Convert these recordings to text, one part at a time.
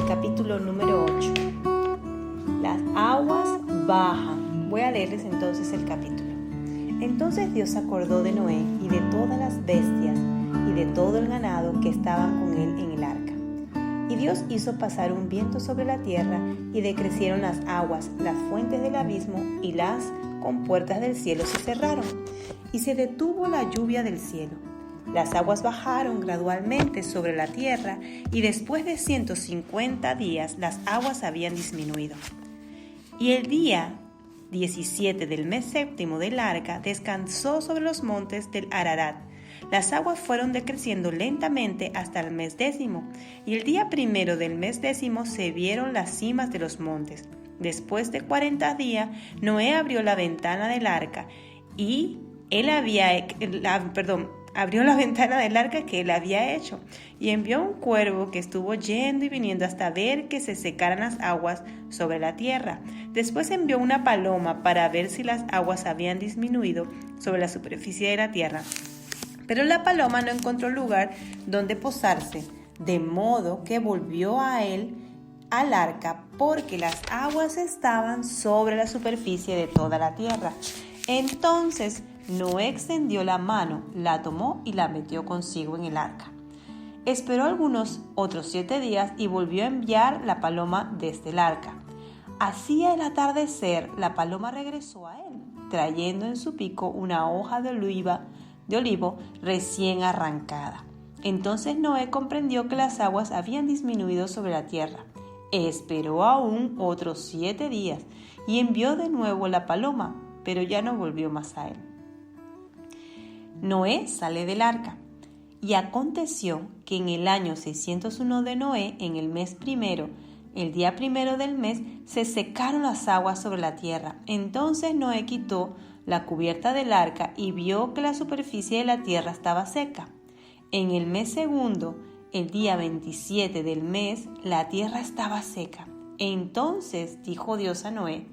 capítulo número 8. Las aguas bajan. Voy a leerles entonces el capítulo. Entonces Dios se acordó de Noé y de todas las bestias y de todo el ganado que estaban con él en el arca. Y Dios hizo pasar un viento sobre la tierra y decrecieron las aguas, las fuentes del abismo y las compuertas del cielo se cerraron. Y se detuvo la lluvia del cielo. Las aguas bajaron gradualmente sobre la tierra y después de 150 días las aguas habían disminuido. Y el día 17 del mes séptimo del arca descansó sobre los montes del Ararat. Las aguas fueron decreciendo lentamente hasta el mes décimo, y el día primero del mes décimo se vieron las cimas de los montes. Después de 40 días, Noé abrió la ventana del arca abrió la ventana del arca que él había hecho y envió un cuervo que estuvo yendo y viniendo hasta ver que se secaran las aguas sobre la tierra. Después envió una paloma para ver si las aguas habían disminuido sobre la superficie de la tierra. Pero la paloma no encontró lugar donde posarse, de modo que volvió al arca porque las aguas estaban sobre la superficie de toda la tierra. Entonces Noé extendió la mano, la tomó y la metió consigo en el arca. Esperó algunos otros 7 días y volvió a enviar la paloma desde el arca. Hacia el atardecer, la paloma regresó a él, trayendo en su pico una hoja de olivo recién arrancada. Entonces Noé comprendió que las aguas habían disminuido sobre la tierra. Esperó aún otros 7 días y envió de nuevo la paloma, pero ya no volvió más a él. Noé sale del arca. Y aconteció que en el año 601 de Noé, en el mes primero, el día primero del mes, se secaron las aguas sobre la tierra. Entonces Noé quitó la cubierta del arca y vio que la superficie de la tierra estaba seca. En el mes segundo, el día 27 del mes, la tierra estaba seca. Entonces dijo Dios a Noé: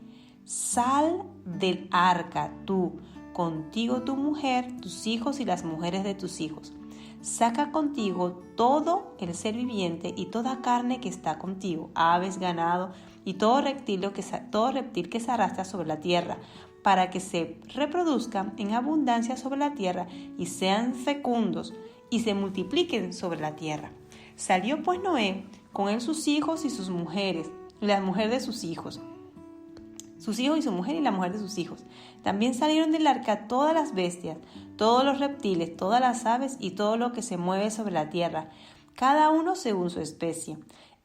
sal del arca tú, contigo tu mujer, tus hijos y las mujeres de tus hijos. Saca contigo todo el ser viviente y toda carne que está contigo, aves, ganado y todo reptil que se arrastra sobre la tierra, para que se reproduzcan en abundancia sobre la tierra y sean fecundos y se multipliquen sobre la tierra. Salió pues Noé, con él sus hijos y sus mujeres, y las mujeres de sus hijos y su mujer y la mujer de sus hijos. También salieron del arca todas las bestias, todos los reptiles, todas las aves y todo lo que se mueve sobre la tierra, cada uno según su especie.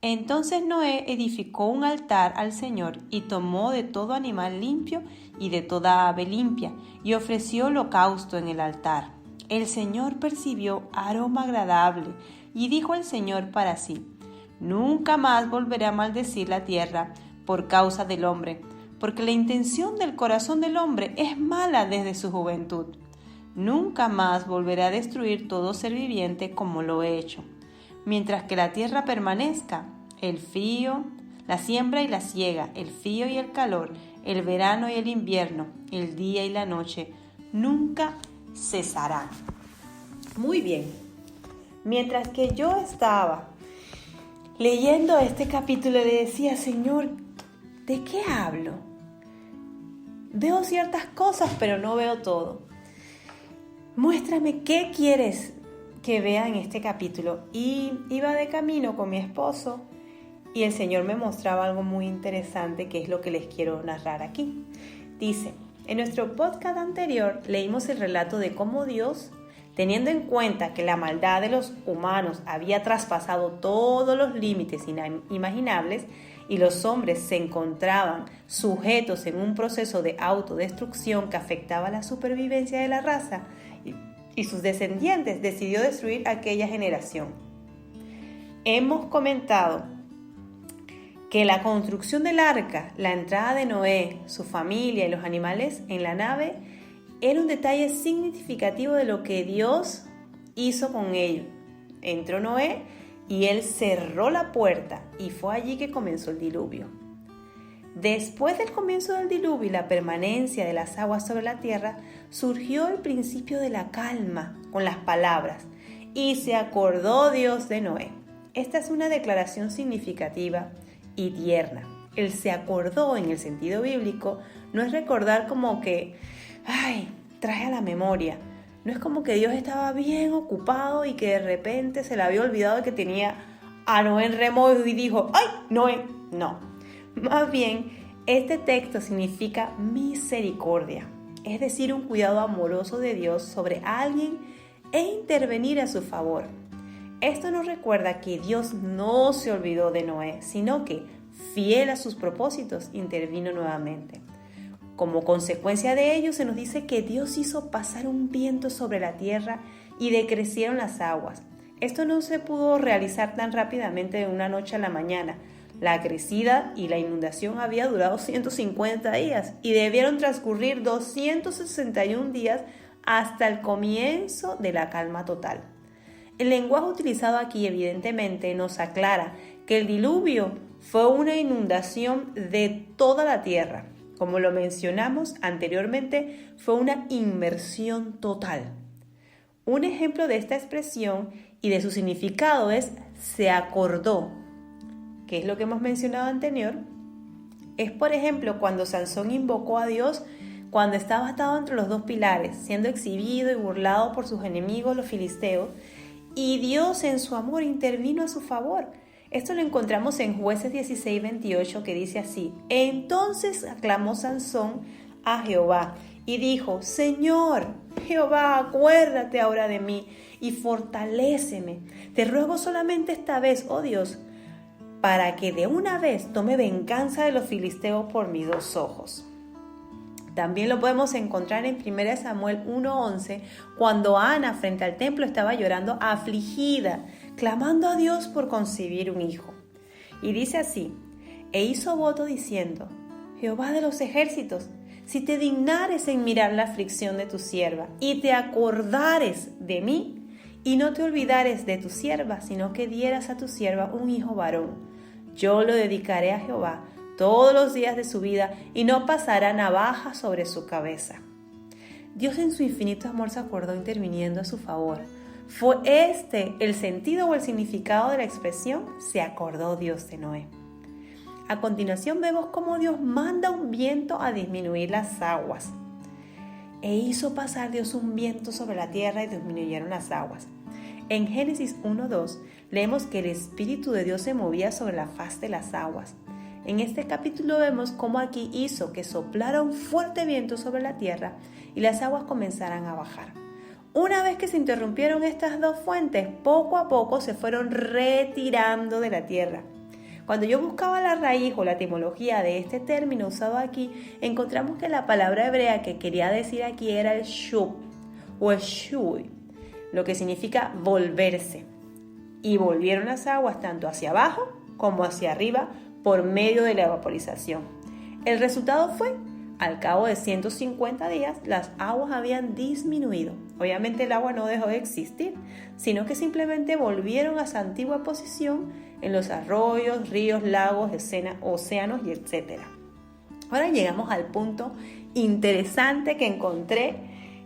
Entonces Noé edificó un altar al Señor y tomó de todo animal limpio y de toda ave limpia y ofreció holocausto en el altar. El Señor percibió aroma agradable y dijo el Señor para sí: nunca más volveré a maldecir la tierra por causa del hombre, porque la intención del corazón del hombre es mala desde su juventud. Nunca más volveré a destruir todo ser viviente como lo he hecho. Mientras que la tierra permanezca, el frío, la siembra y la siega, el frío y el calor, el verano y el invierno, el día y la noche, nunca cesarán. Muy bien. Mientras que yo estaba leyendo este capítulo, le decía: Señor, ¿de qué hablo? Veo ciertas cosas, pero no veo todo. Muéstrame qué quieres que vea en este capítulo. Y iba de camino con mi esposo y el Señor me mostraba algo muy interesante, que es lo que les quiero narrar aquí. Dice: en nuestro podcast anterior leímos el relato de cómo Dios, teniendo en cuenta que la maldad de los humanos había traspasado todos los límites imaginables y los hombres se encontraban sujetos en un proceso de autodestrucción que afectaba la supervivencia de la raza y sus descendientes, decidió destruir aquella generación. Hemos comentado que la construcción del arca, la entrada de Noé, su familia y los animales en la nave era un detalle significativo de lo que Dios hizo con ellos. Entró Noé y él cerró la puerta y fue allí que comenzó el diluvio. Después del comienzo del diluvio y la permanencia de las aguas sobre la tierra, surgió el principio de la calma con las palabras: y se acordó Dios de Noé. esta es una declaración significativa y tierna. El se acordó en el sentido bíblico no es recordar como que, traje a la memoria. No es como que Dios estaba bien ocupado y que de repente se le había olvidado que tenía a Noé en remojo y dijo, ¡ay, Noé! No. Más bien, este texto significa misericordia, es decir, un cuidado amoroso de Dios sobre alguien e intervenir a su favor. Esto nos recuerda que Dios no se olvidó de Noé, sino que, fiel a sus propósitos, intervino nuevamente. Como consecuencia de ello, se nos dice que Dios hizo pasar un viento sobre la tierra y decrecieron las aguas. Esto no se pudo realizar tan rápidamente de una noche a la mañana. La crecida y la inundación había durado 150 días y debieron transcurrir 261 días hasta el comienzo de la calma total. El lenguaje utilizado aquí evidentemente nos aclara que el diluvio fue una inundación de toda la tierra. Como lo mencionamos anteriormente, fue una inmersión total. Un ejemplo de esta expresión y de su significado es se acordó, que es lo que hemos mencionado anterior. Es, por ejemplo, cuando Sansón invocó a Dios cuando estaba atado entre los dos pilares, siendo exhibido y burlado por sus enemigos los filisteos, y Dios en su amor intervino a su favor. Esto lo encontramos en Jueces 16:28, que dice así: entonces aclamó Sansón a Jehová y dijo: Señor Jehová, acuérdate ahora de mí y fortaléceme. Te ruego solamente esta vez, oh Dios, para que de una vez tome venganza de los filisteos por mis dos ojos. También lo podemos encontrar en 1 Samuel 1:11, cuando Ana frente al templo estaba llorando afligida, clamando a Dios por concebir un hijo. Y dice así: e hizo voto diciendo: Jehová de los ejércitos, si te dignares en mirar la aflicción de tu sierva, y te acordares de mí, y no te olvidares de tu sierva, sino que dieras a tu sierva un hijo varón, yo lo dedicaré a Jehová todos los días de su vida, y no pasará navaja sobre su cabeza. Dios en su infinito amor se acordó interviniendo a su favor. ¿Fue este el sentido o el significado de la expresión se acordó Dios de Noé? A continuación vemos cómo Dios manda un viento a disminuir las aguas. E hizo pasar Dios un viento sobre la tierra y disminuyeron las aguas. En Génesis 1:2 leemos que el Espíritu de Dios se movía sobre la faz de las aguas. En este capítulo vemos cómo aquí hizo que soplara un fuerte viento sobre la tierra y las aguas comenzaran a bajar. Una vez que se interrumpieron estas dos fuentes, poco a poco se fueron retirando de la tierra. Cuando yo buscaba la raíz o la etimología de este término usado aquí, encontramos que la palabra hebrea que quería decir aquí era el shub o el shui, lo que significa volverse. Y volvieron las aguas tanto hacia abajo como hacia arriba por medio de la evaporización. El resultado fue, al cabo de 150 días, las aguas habían disminuido. Obviamente el agua no dejó de existir, sino que simplemente volvieron a su antigua posición en los arroyos, ríos, lagos, océanos y etc. Ahora llegamos al punto interesante que encontré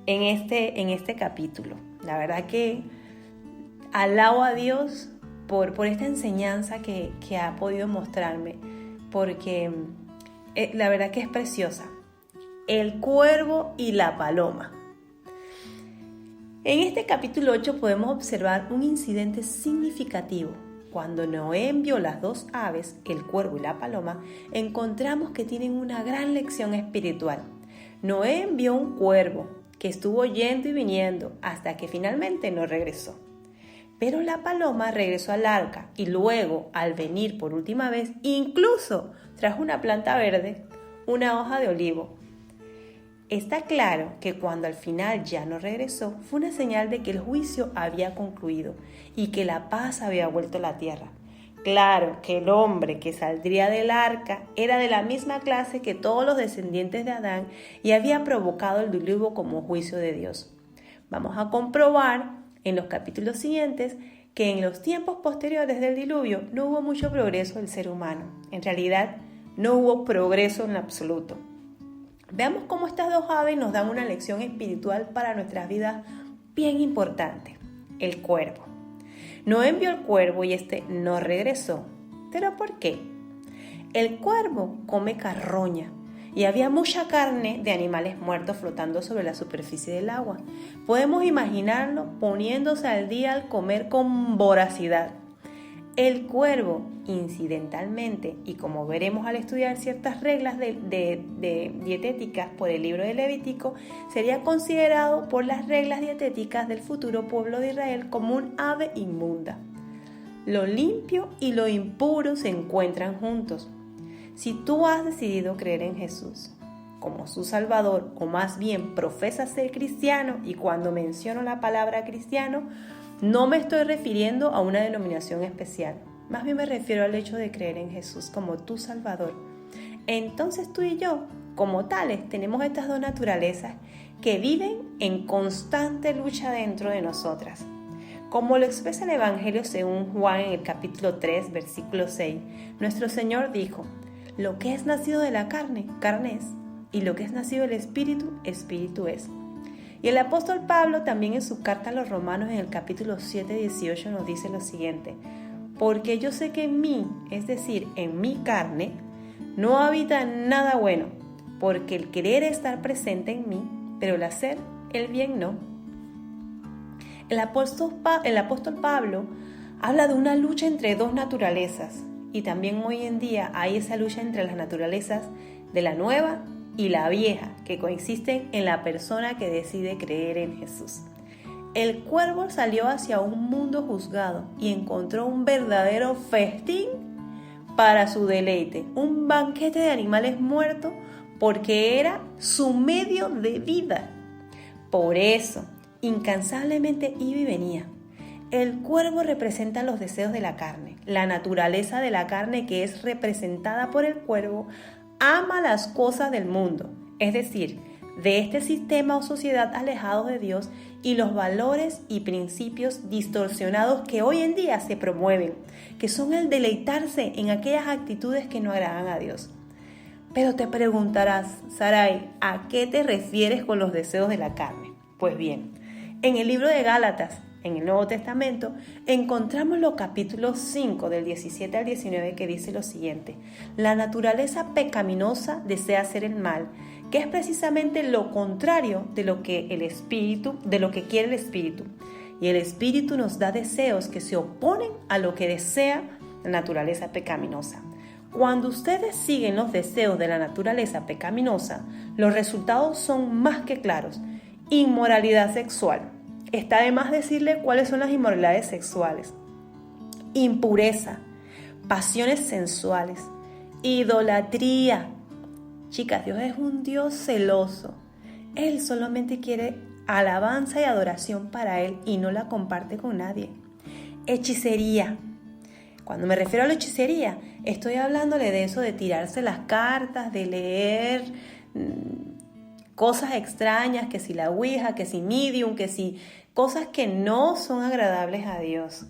en este capítulo. La verdad que alabo a Dios por esta enseñanza que ha podido mostrarme, porque la verdad que es preciosa. El cuervo y la paloma. En este capítulo 8 podemos observar un incidente significativo. Cuando Noé envió las dos aves, el cuervo y la paloma, encontramos que tienen una gran lección espiritual. Noé envió un cuervo que estuvo yendo y viniendo hasta que finalmente no regresó. Pero la paloma regresó al arca y luego, al venir por última vez, incluso trajo una planta verde, una hoja de olivo. Está claro que cuando al final ya no regresó, fue una señal de que el juicio había concluido y que la paz había vuelto a la tierra. Claro que el hombre que saldría del arca era de la misma clase que todos los descendientes de Adán y había provocado el diluvio como juicio de Dios. Vamos a comprobar en los capítulos siguientes que en los tiempos posteriores del diluvio no hubo mucho progreso del ser humano. En realidad, no hubo progreso en absoluto. Veamos cómo estas dos aves nos dan una lección espiritual para nuestras vidas bien importante. El cuervo. Noé envió el cuervo y este no regresó. ¿Pero por qué? El cuervo come carroña y había mucha carne de animales muertos flotando sobre la superficie del agua. Podemos imaginarlo poniéndose al día al comer con voracidad. El cuervo, incidentalmente, y como veremos al estudiar ciertas reglas de dietéticas por el libro de Levítico, sería considerado por las reglas dietéticas del futuro pueblo de Israel como un ave inmunda. Lo limpio y lo impuro se encuentran juntos. Si tú has decidido creer en Jesús como su Salvador, o más bien profesas ser cristiano, y cuando menciono la palabra cristiano, no me estoy refiriendo a una denominación especial, más bien me refiero al hecho de creer en Jesús como tu Salvador. Entonces tú y yo, como tales, tenemos estas dos naturalezas que viven en constante lucha dentro de nosotras. Como lo expresa el Evangelio según Juan en el capítulo 3, versículo 6, nuestro Señor dijo: lo que es nacido de la carne, carne es, y lo que es nacido del Espíritu, Espíritu es. Y el apóstol Pablo también en su carta a los Romanos en el capítulo 7, 18 nos dice lo siguiente: porque yo sé que en mí, es decir, en mi carne, no habita nada bueno, porque el querer estar presente en mí, pero el hacer el bien no. El apóstol Pablo habla de una lucha entre dos naturalezas, y también hoy en día hay esa lucha entre las naturalezas de la nueva y la vieja, que coexisten en la persona que decide creer en Jesús. El cuervo salió hacia un mundo juzgado y encontró un verdadero festín para su deleite, un banquete de animales muertos, porque era su medio de vida. Por eso, incansablemente iba y venía. El cuervo representa los deseos de la carne. La naturaleza de la carne, que es representada por el cuervo, ama las cosas del mundo, es decir, de este sistema o sociedad alejados de Dios, y los valores y principios distorsionados que hoy en día se promueven, que son el deleitarse en aquellas actitudes que no agradan a Dios. Pero te preguntarás, Sarai, ¿a qué te refieres con los deseos de la carne? Pues bien, en el libro de Gálatas, en el Nuevo Testamento, encontramos los capítulos 5 del 17 al 19 que dice lo siguiente: la naturaleza pecaminosa desea hacer el mal, que es precisamente lo contrario de lo que quiere el Espíritu. Y el Espíritu nos da deseos que se oponen a lo que desea la naturaleza pecaminosa. Cuando ustedes siguen los deseos de la naturaleza pecaminosa, los resultados son más que claros. Inmoralidad sexual. Está de más decirle cuáles son las inmoralidades sexuales. Impureza, pasiones sensuales, idolatría. Chicas, Dios es un Dios celoso. Él solamente quiere alabanza y adoración para Él y no la comparte con nadie. Hechicería. Cuando me refiero a la hechicería, estoy hablándole de eso de tirarse las cartas, de leer cosas extrañas, que si la ouija, que si medium, que si cosas que no son agradables a Dios.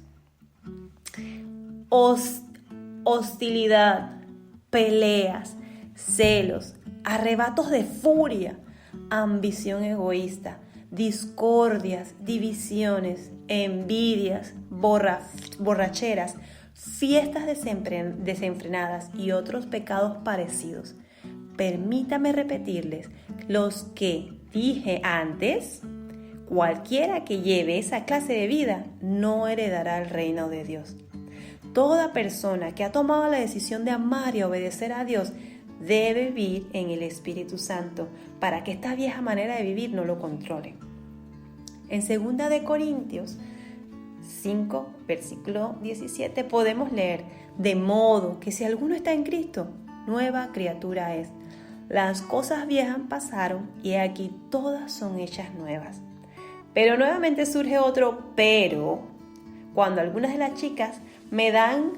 Hostilidad, peleas, celos, arrebatos de furia, ambición egoísta, discordias, divisiones, envidias, borracheras, fiestas desenfrenadas y otros pecados parecidos. Permítame repetirles los que dije antes. Cualquiera que lleve esa clase de vida no heredará el reino de Dios. Toda persona que ha tomado la decisión de amar y obedecer a Dios debe vivir en el Espíritu Santo para que esta vieja manera de vivir no lo controle. En 2 de Corintios 5, versículo 17 podemos leer: de modo que si alguno está en Cristo, nueva criatura es. Las cosas viejas pasaron y aquí todas son hechas nuevas. Pero nuevamente surge otro pero, cuando algunas de las chicas me dan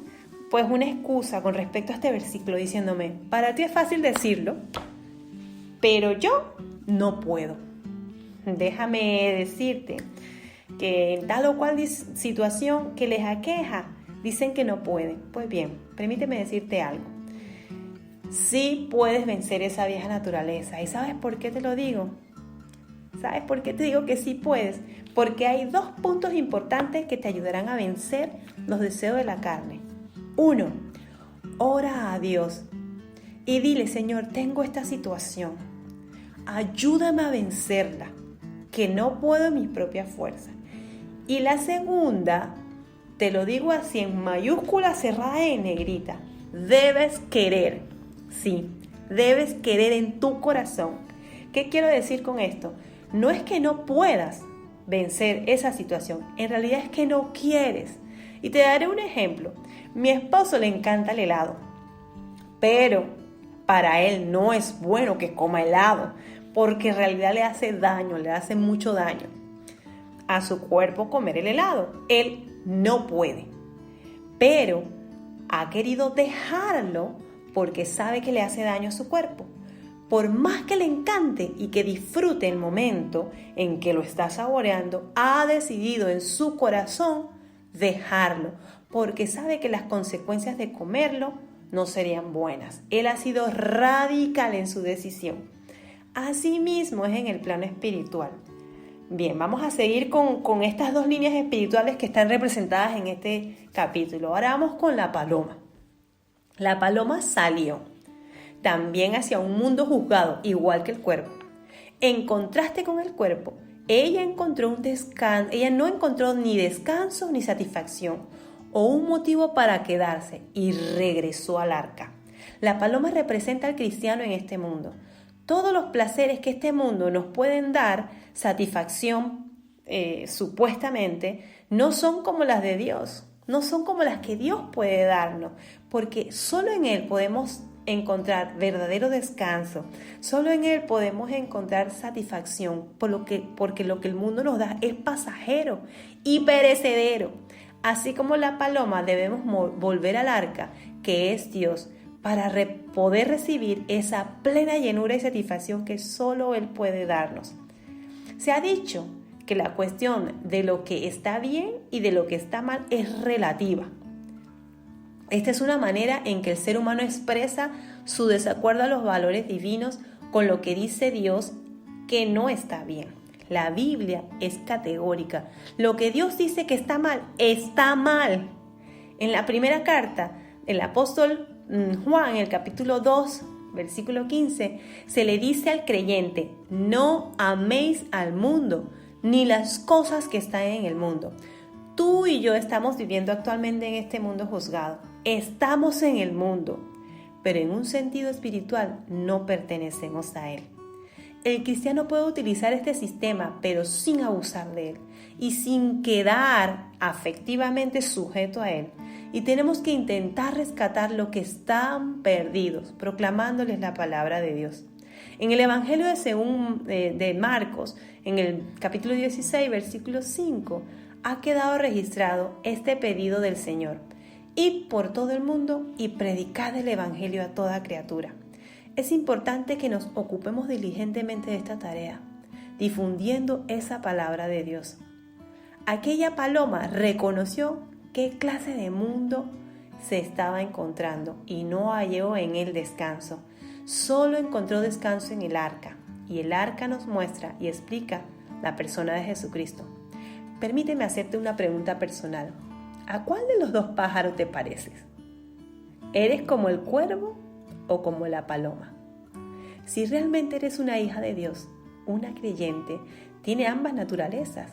pues una excusa con respecto a este versículo diciéndome: para ti es fácil decirlo, pero yo no puedo. Déjame decirte que en tal o cual situación que les aqueja, dicen que no pueden. Pues bien, permíteme decirte algo. Sí puedes vencer esa vieja naturaleza. ¿Y sabes por qué te lo digo? ¿Sabes por qué te digo que sí puedes? Porque hay 2 puntos importantes que te ayudarán a vencer los deseos de la carne. 1. Ora a Dios y dile: Señor, tengo esta situación. Ayúdame a vencerla, que no puedo en mis propias fuerzas. Y la segunda, te lo digo así en mayúscula cerrada y en negrita: debes querer. Sí, debes querer en tu corazón. ¿Qué quiero decir con esto? No es que no puedas vencer esa situación, en realidad es que no quieres. Y te daré un ejemplo. Mi esposo le encanta el helado, pero para él no es bueno que coma helado, porque en realidad le hace daño, le hace mucho daño a su cuerpo comer el helado. Él no puede, pero ha querido dejarlo porque sabe que le hace daño a su cuerpo. Por más que le encante y que disfrute el momento en que lo está saboreando, ha decidido en su corazón dejarlo, porque sabe que las consecuencias de comerlo no serían buenas. Él ha sido radical en su decisión. Asimismo es en el plano espiritual. Bien, vamos a seguir con estas 2 líneas espirituales que están representadas en este capítulo. Ahora vamos con la paloma. La paloma salió también hacia un mundo juzgado, igual que el cuervo. En contraste con el cuervo, ella no encontró ni descanso ni satisfacción o un motivo para quedarse, y regresó al arca. La paloma representa al cristiano en este mundo. Todos los placeres que este mundo nos pueden dar satisfacción, supuestamente, no son como las de Dios, no son como las que Dios puede darnos, porque solo en Él podemos encontrar verdadero descanso, solo en Él podemos encontrar satisfacción, porque lo que el mundo nos da es pasajero y perecedero. Así como la paloma, debemos volver al arca, que es Dios, para poder recibir esa plena llenura y satisfacción que solo Él puede darnos. Se ha dicho que la cuestión de lo que está bien y de lo que está mal es relativa. Esta es una manera en que el ser humano expresa su desacuerdo a los valores divinos con lo que dice Dios que no está bien. La Biblia es categórica. Lo que Dios dice que está mal, está mal. En la primera carta, el apóstol Juan, en el capítulo 2, versículo 15, se le dice al creyente: no améis al mundo, ni las cosas que están en el mundo. Tú y yo estamos viviendo actualmente en este mundo juzgado. Estamos en el mundo, pero en un sentido espiritual no pertenecemos a él. El cristiano puede utilizar este sistema, pero sin abusar de él y sin quedar afectivamente sujeto a él. Y tenemos que intentar rescatar lo que están perdidos, proclamándoles la palabra de Dios. En el Evangelio de Marcos, en el capítulo 16, versículo 5, ha quedado registrado este pedido del Señor: id por todo el mundo y predicad el Evangelio a toda criatura. Es importante que nos ocupemos diligentemente de esta tarea, difundiendo esa palabra de Dios. Aquella paloma reconoció qué clase de mundo se estaba encontrando y no halló en él descanso. Solo encontró descanso en el arca, y el arca nos muestra y explica la persona de Jesucristo. Permíteme hacerte una pregunta personal. ¿A cuál de los 2 pájaros te pareces? ¿Eres como el cuervo o como la paloma? Si realmente eres una hija de Dios, una creyente, tiene ambas naturalezas.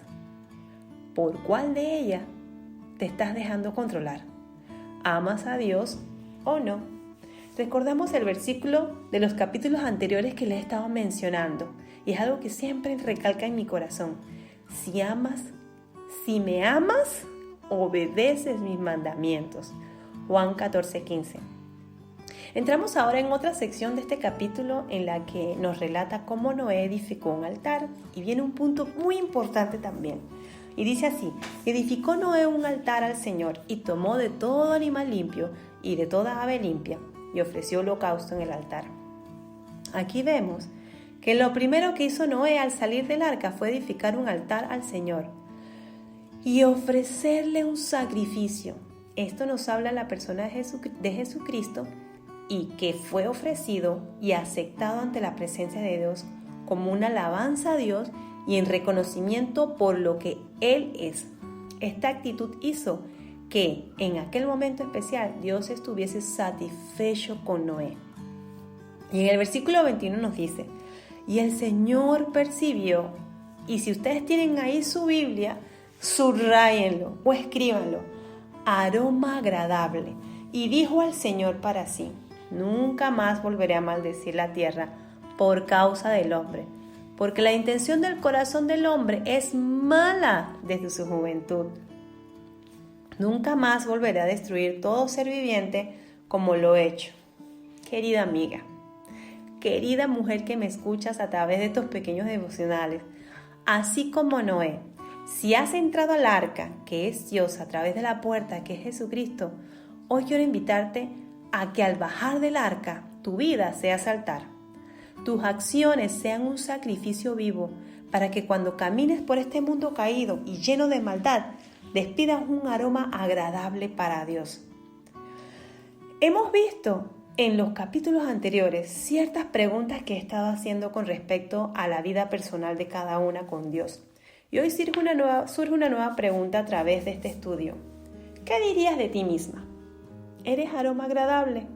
¿Por cuál de ellas te estás dejando controlar? ¿Amas a Dios o no? Recordamos el versículo de los capítulos anteriores que les he estado mencionando, y es algo que siempre recalca en mi corazón. Si me amas, obedeces mis mandamientos. Juan 14:15. Entramos ahora en otra sección de este capítulo en la que nos relata cómo Noé edificó un altar, y viene un punto muy importante también. Y dice así: edificó Noé un altar al Señor y tomó de todo animal limpio y de toda ave limpia y ofreció holocausto en el altar. Aquí vemos que lo primero que hizo Noé al salir del arca fue edificar un altar al Señor y ofrecerle un sacrificio. Esto nos habla de la persona de Jesucristo, y que fue ofrecido y aceptado ante la presencia de Dios como una alabanza a Dios y en reconocimiento por lo que Él es. Esta actitud hizo que en aquel momento especial Dios estuviese satisfecho con Noé. Y en el versículo 21 nos dice, y el Señor percibió, y si ustedes tienen ahí su Biblia, subrayenlo o escríbanlo, aroma agradable, y dijo al Señor para sí, nunca más volveré a maldecir la tierra por causa del hombre, porque la intención del corazón del hombre es mala desde su juventud. Nunca más volveré a destruir todo ser viviente como lo he hecho. Querida amiga, querida mujer que me escuchas a través de estos pequeños devocionales, así como Noé, si has entrado al arca, que es Dios, a través de la puerta, que es Jesucristo, hoy quiero invitarte a que al bajar del arca, tu vida sea saltar. Tus acciones sean un sacrificio vivo, para que cuando camines por este mundo caído y lleno de maldad, despidas un aroma agradable para Dios. Hemos visto en los capítulos anteriores ciertas preguntas que he estado haciendo con respecto a la vida personal de cada una con Dios. Y hoy surge una nueva pregunta a través de este estudio. ¿Qué dirías de ti misma? ¿Eres aroma agradable?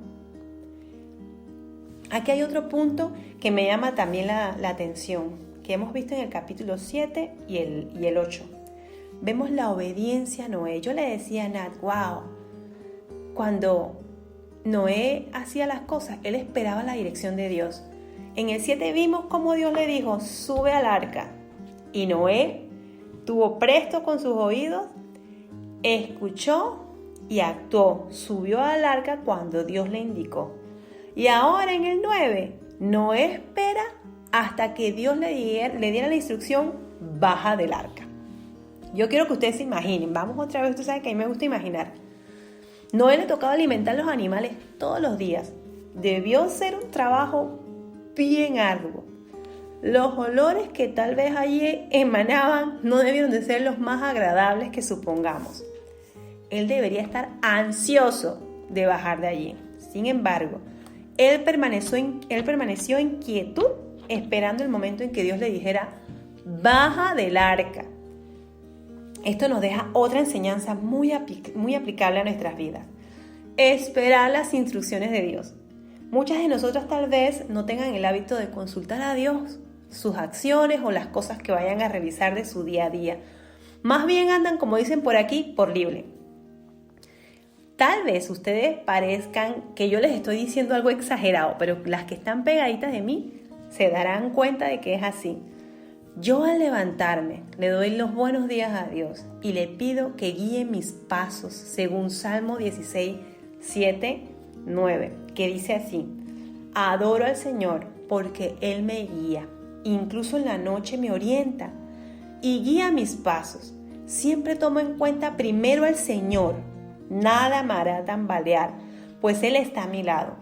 Aquí hay otro punto que me llama también la atención, que hemos visto en el capítulo 7 y el 8. Vemos la obediencia a Noé. Yo le decía a Nat, wow, cuando Noé hacía las cosas, él esperaba la dirección de Dios. En el 7 vimos cómo Dios le dijo, sube al arca. Y Noé tuvo presto con sus oídos, escuchó y actuó. Subió al arca cuando Dios le indicó. Y ahora en el 9, Noé espera hasta que Dios le diera la instrucción, baja del arca. Yo quiero que ustedes se imaginen, vamos otra vez, tú sabes que a mí me gusta imaginar. Noé le tocaba alimentar a los animales todos los días. Debió ser un trabajo bien arduo. Los olores que tal vez allí emanaban no debieron de ser los más agradables que supongamos. Él debería estar ansioso de bajar de allí. Sin embargo, él permaneció en quietud, esperando el momento en que Dios le dijera, baja del arca. Esto nos deja otra enseñanza muy aplicable a nuestras vidas. Esperar las instrucciones de Dios. Muchas de nosotras tal vez no tengan el hábito de consultar a Dios sus acciones o las cosas que vayan a realizar de su día a día. Más bien andan, como dicen por aquí, por libre. Tal vez ustedes parezcan que yo les estoy diciendo algo exagerado, pero las que están pegaditas de mí se darán cuenta de que es así. Yo al levantarme le doy los buenos días a Dios y le pido que guíe mis pasos según Salmo 16, 7, 9, que dice así, adoro al Señor porque Él me guía, incluso en la noche me orienta y guía mis pasos. Siempre tomo en cuenta primero al Señor, nada me hará tambalear, pues Él está a mi lado.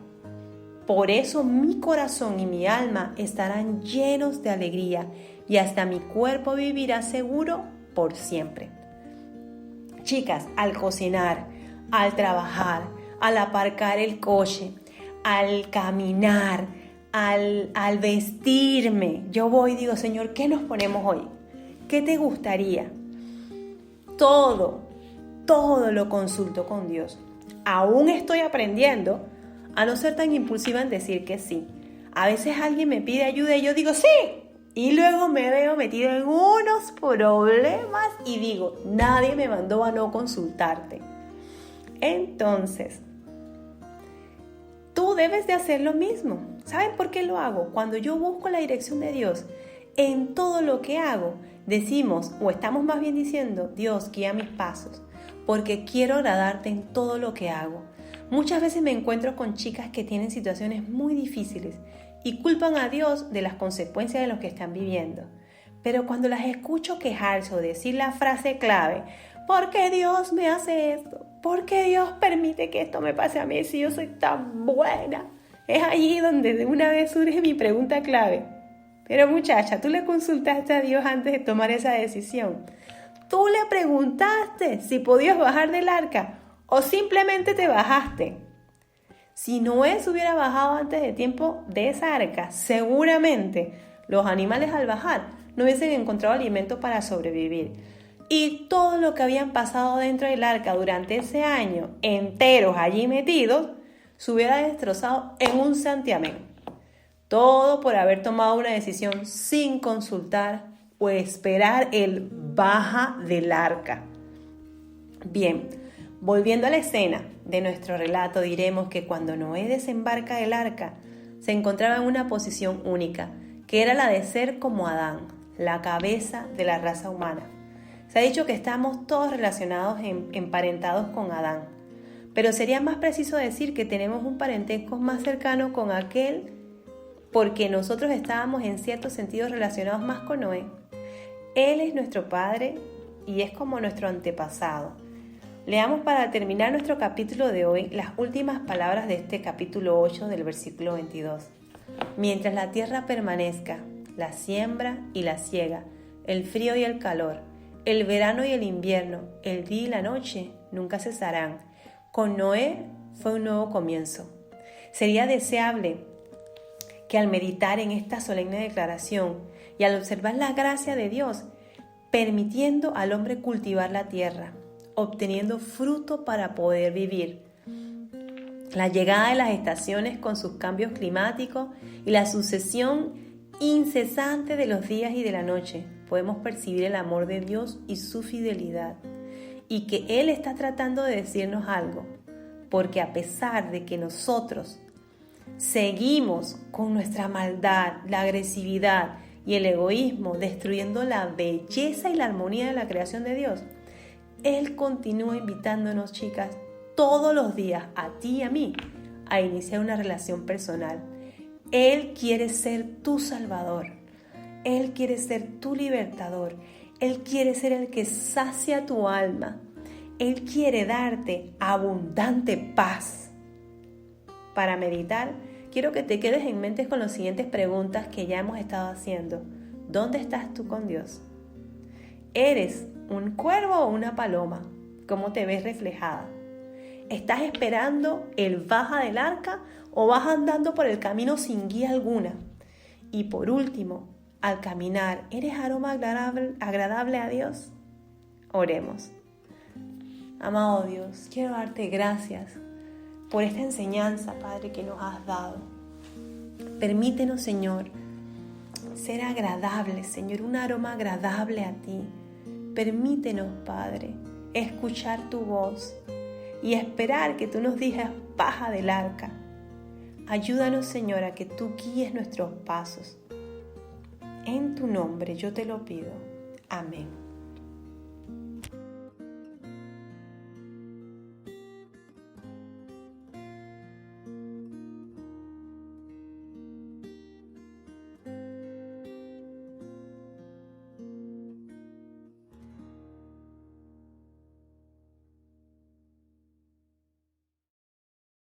Por eso mi corazón y mi alma estarán llenos de alegría y hasta mi cuerpo vivirá seguro por siempre. Chicas, al cocinar, al trabajar, al aparcar el coche, al caminar, al vestirme, yo voy y digo, Señor, ¿qué nos ponemos hoy? ¿Qué te gustaría? Todo lo consulto con Dios. Aún estoy aprendiendo a no ser tan impulsiva en decir que sí. A veces alguien me pide ayuda y yo digo sí. Y luego me veo metido en unos problemas y digo, nadie me mandó a no consultarte. Entonces, tú debes de hacer lo mismo. ¿Saben por qué lo hago? Cuando yo busco la dirección de Dios en todo lo que hago, decimos, o estamos más bien diciendo, Dios, guía mis pasos, porque quiero agradarte en todo lo que hago. Muchas veces me encuentro con chicas que tienen situaciones muy difíciles y culpan a Dios de las consecuencias de lo que están viviendo. Pero cuando las escucho quejarse o decir la frase clave, ¿por qué Dios me hace esto? ¿Por qué Dios permite que esto me pase a mí si yo soy tan buena? Es allí donde de una vez surge mi pregunta clave. Pero muchacha, ¿tú le consultaste a Dios antes de tomar esa decisión? ¿Tú le preguntaste si podías bajar del arca o simplemente te bajaste? Si Noé se hubiera bajado antes de tiempo de esa arca, seguramente los animales al bajar no hubiesen encontrado alimento para sobrevivir. Y todo lo que habían pasado dentro del arca durante ese año, enteros allí metidos, se hubiera destrozado en un santiamén. Todo por haber tomado una decisión sin consultar o esperar el baja del arca. Bien, volviendo a la escena de nuestro relato, diremos que cuando Noé desembarca del arca, se encontraba en una posición única, que era la de ser como Adán, la cabeza de la raza humana. Se ha dicho que estamos todos relacionados, emparentados con Adán, pero sería más preciso decir que tenemos un parentesco más cercano con aquel porque nosotros estábamos en cierto sentido relacionados más con Noé. Él es nuestro padre y es como nuestro antepasado. Leamos para terminar nuestro capítulo de hoy las últimas palabras de este capítulo 8 del versículo 22. Mientras la tierra permanezca, la siembra y la siega, el frío y el calor, el verano y el invierno, el día y la noche nunca cesarán. Con Noé fue un nuevo comienzo. Sería deseable que al meditar en esta solemne declaración y al observar la gracia de Dios, permitiendo al hombre cultivar la tierra, obteniendo fruto para poder vivir, la llegada de las estaciones con sus cambios climáticos y la sucesión incesante de los días y de la noche, podemos percibir el amor de Dios y su fidelidad, y que Él está tratando de decirnos algo, porque a pesar de que nosotros seguimos con nuestra maldad, la agresividad y el egoísmo, destruyendo la belleza y la armonía de la creación de Dios, Él continúa invitándonos, chicas, todos los días, a ti y a mí, a iniciar una relación personal. Él quiere ser tu Salvador. Él quiere ser tu libertador. Él quiere ser el que sacia tu alma. Él quiere darte abundante paz. Para meditar, quiero que te quedes en mente con las siguientes preguntas que ya hemos estado haciendo. ¿Dónde estás tú con Dios? ¿Eres un cuervo o una paloma? ¿Cómo te ves reflejada? ¿Estás esperando el baja del arca o vas andando por el camino sin guía alguna? Y por último, al caminar, ¿eres aroma agradable a Dios? Oremos. Amado Dios, quiero darte gracias por esta enseñanza, Padre, que nos has dado. Permítenos, Señor, ser agradables, Señor, un aroma agradable a ti. Permítenos, Padre, escuchar tu voz y esperar que tú nos digas baja del arca. Ayúdanos, Señor, a que tú guíes nuestros pasos. En tu nombre yo te lo pido. Amén.